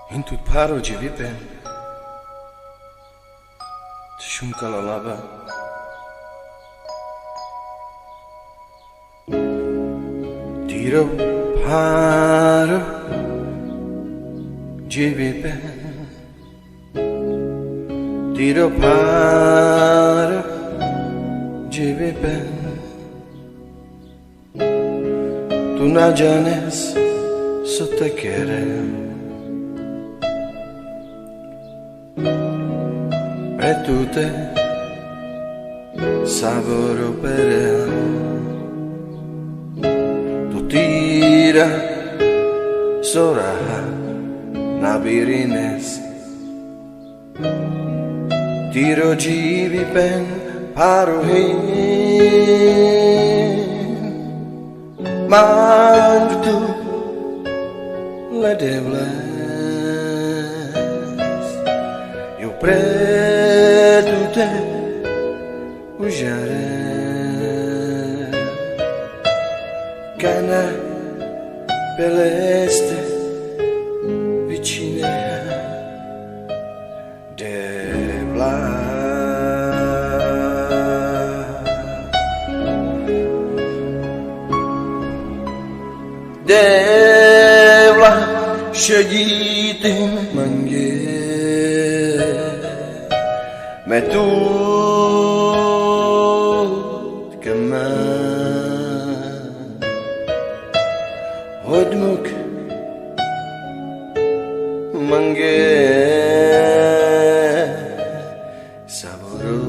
In tut paro de vipen Tshum kalalaba Tiro paro de vipen Tiro paro de vipen Tu na janes so te querem E tu te saboro perem Tu tira sora nabirines Tiro jivi pen parohin Mang tu ledebles Eu preto te ujare Cana peleste vicine debla Devla şegitin mange Metut keman Hodmuk mange Saboro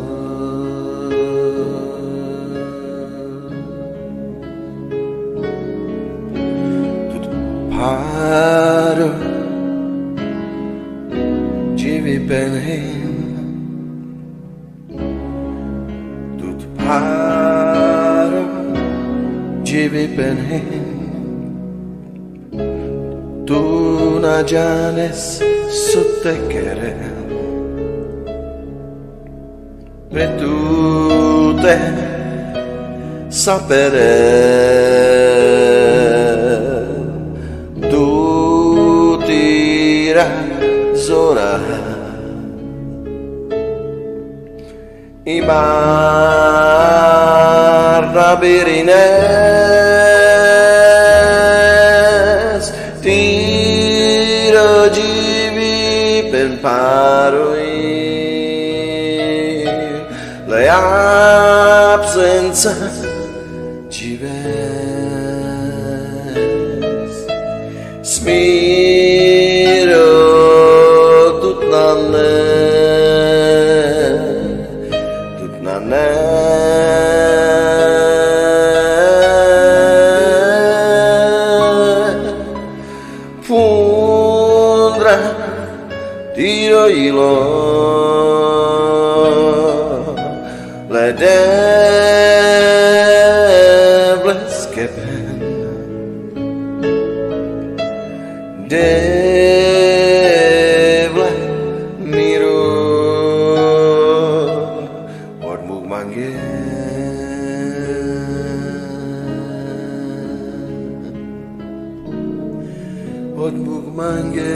Tut paro Jivi penhin Paro jivi penhin Tu na janes so te querem E tu te sapere Tu tira zora Imar rabirines Tiro jivi pen paroin Le absenza jives Smiro tut nanne Fundra tiro ilo Le debles que ven Devla miro Hodmuk mange Hodmuk mange